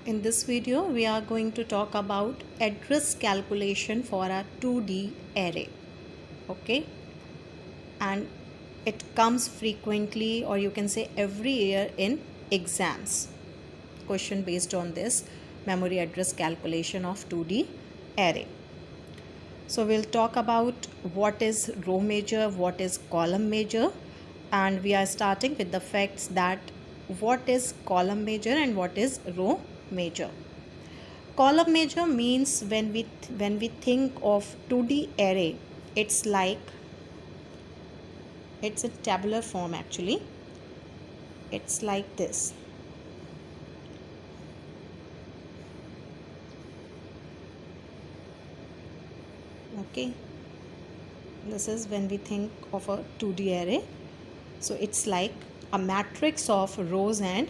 In this video, we are going to talk about address calculation for a 2D array. Okay, and it comes frequently, or you can say every year, in exams. Question based on this memory address calculation of 2D array. So we'll talk about what is row major, what is column major, and we are starting with the facts that what is column major and what is row major. Column major means when we think of 2D array, it's a tabular form actually. It's like this. Okay, this is when we think of a 2D array. So it's like a matrix of rows and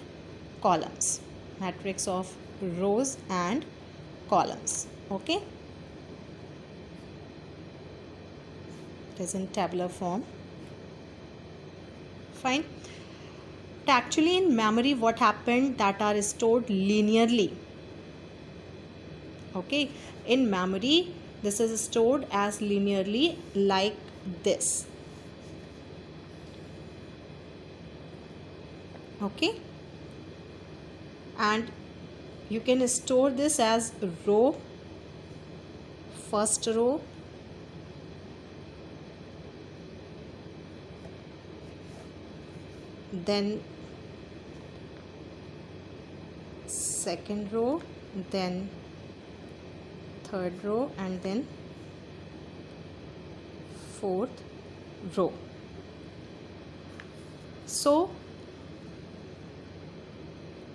columns. Matrix of rows and columns. Okay, it is in tabular form. Fine. Actually, in memory, what happened that are stored linearly. Okay, in memory, this is stored as linearly like this. Okay, and you can store this as row, first row, then second row, then third row, and then fourth row. So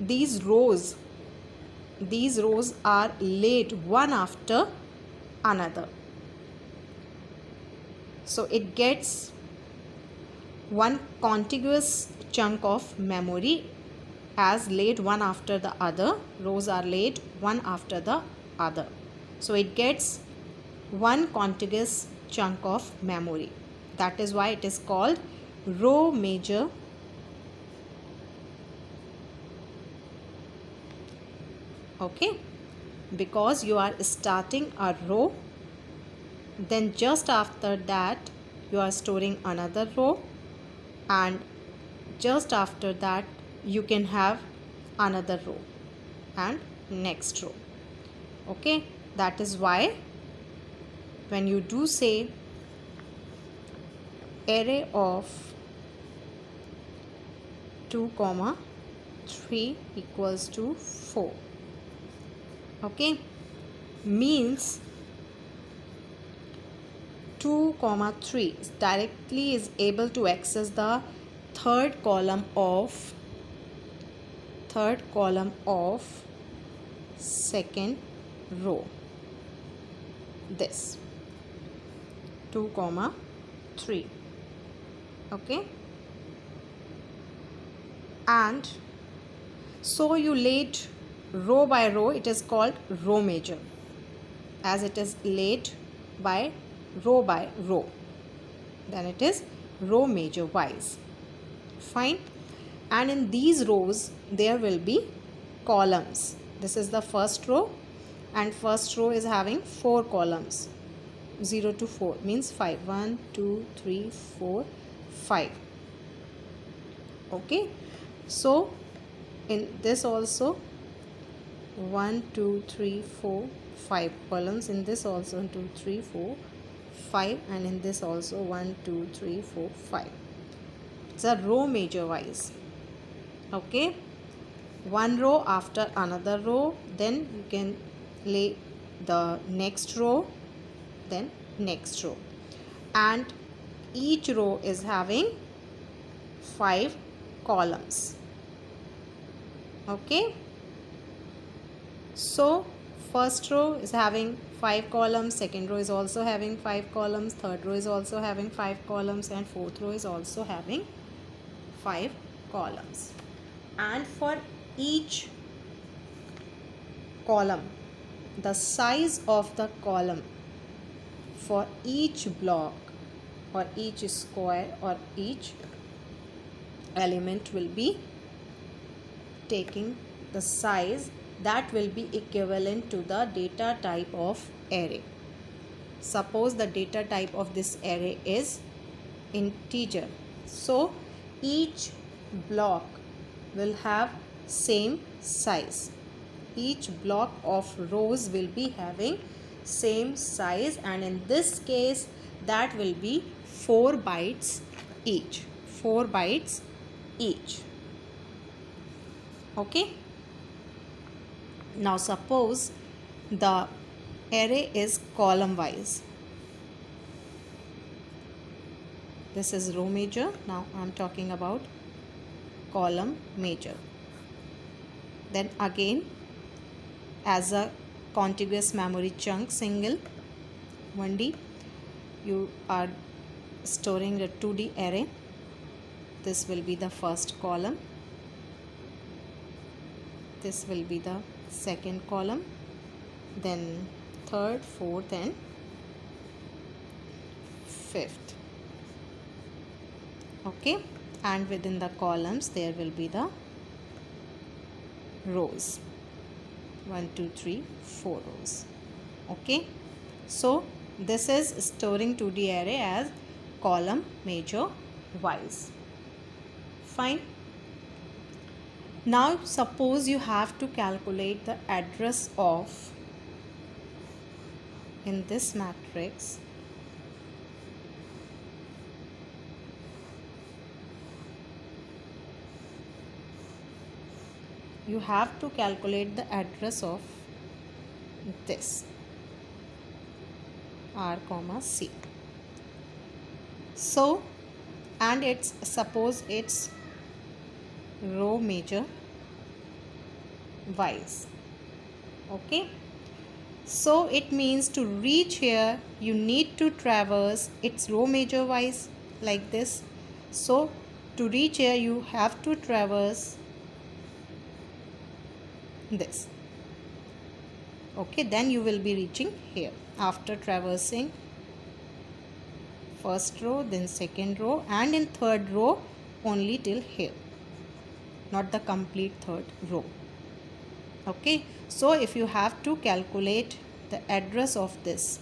these rows are laid one after another. So it gets one contiguous chunk of memory as laid one after the other. Rows are laid one after the other. So it gets one contiguous chunk of memory. That is why it is called row major. Okay, because you are starting a row, then just after that you are storing another row, and just after that you can have another row and next row. Okay, that is why when you do say array of 2, 3 equals to 4, okay, means 2, 3 directly is able to access the third column of second row. This 2, 3. Okay, and so you laid row by row. It is called row major, as it is laid by row, then it is row major wise. Fine. And in these rows there will be columns. This is the first row, and first row is having 4 columns. 0 to 4 means 5. 1, 2, 3, 4, 5. Okay, so in this also 1, 2, 3, 4, 5 columns. In this also 1, 2, 3, 4, 5, and in this also 1, 2, 3, 4, 5. It's a row major wise. Okay, one row after another row, then you can lay the next row, then next row, and each row is having 5 columns. Okay, so first row is having 5 columns, second row is also having 5 columns, third row is also having 5 columns, and fourth row is also having 5 columns. And for each column, the size of the column for each block or each square or each element will be taking the size that will be equivalent to the data type of array. Suppose the data type of this array is integer, so each block will have same size. Each block of rows will be having same size, and in this case that will be 4 bytes each. 4 bytes each. Okay. Now suppose the array is column wise. This is row major. Now I am talking about column major. Then again, as a contiguous memory chunk single 1D, you are storing a 2D array. This will be the first column. This will be the second column, then third, fourth and fifth. Okay, and within the columns there will be the rows. 1 2 3 4 rows. Okay, so this is storing 2D array as column major wise. Fine. Now suppose you have to calculate the address of, in this matrix, you have to calculate the address of this R comma C. So, and it's, suppose it's row major wise. Okay, so it means to reach here you need to traverse, it's row major wise like this. So to reach here you have to traverse this. Okay, then you will be reaching here after traversing first row, then second row, and in third row only till here, not the complete third row. Okay, so if you have to calculate the address of this,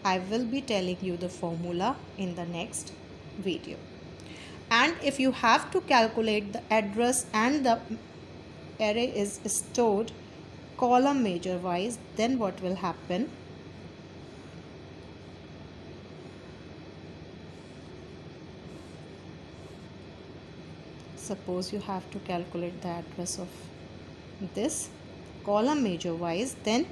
I will be telling you the formula in the next video. And if you have to calculate the address and the array is stored column major wise, then what will happen? Suppose you have to calculate the address of this column major wise, then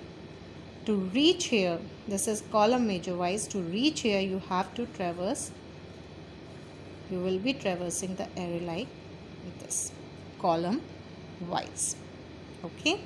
to reach here, this is column major wise, to reach here you have to traverse, you will be traversing the array like this, column wise. Okay.